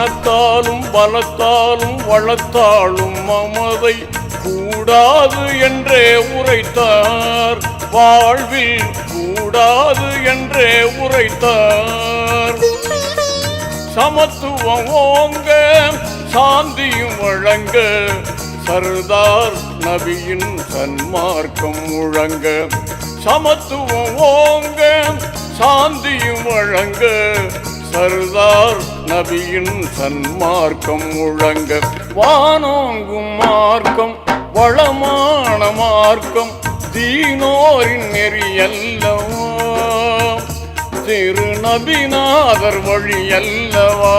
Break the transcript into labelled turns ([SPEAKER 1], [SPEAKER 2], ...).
[SPEAKER 1] பணத்தாலும் பலத்தாலும் வளத்தாலும் மமதை கூடாது என்றே உரைத்தார். வாழ்வில் கூடாது என்றே உரைத்தார். சமத்துவம் ஓங்க சாந்தியும் வழங்க சர்தார் நபியின் சன்மார்க்கம் முழங்க. சமத்துவம் ஓங்க சாந்தியும் வழங்க சர்தார் நபியின் சன்மார்க்கம் முழங்க. வானோங்கும் மார்க்கம் வளமான மார்க்கம் தீனோரின் நெறியல்லவா, திரு நபிநாதர் வழி அல்லவா.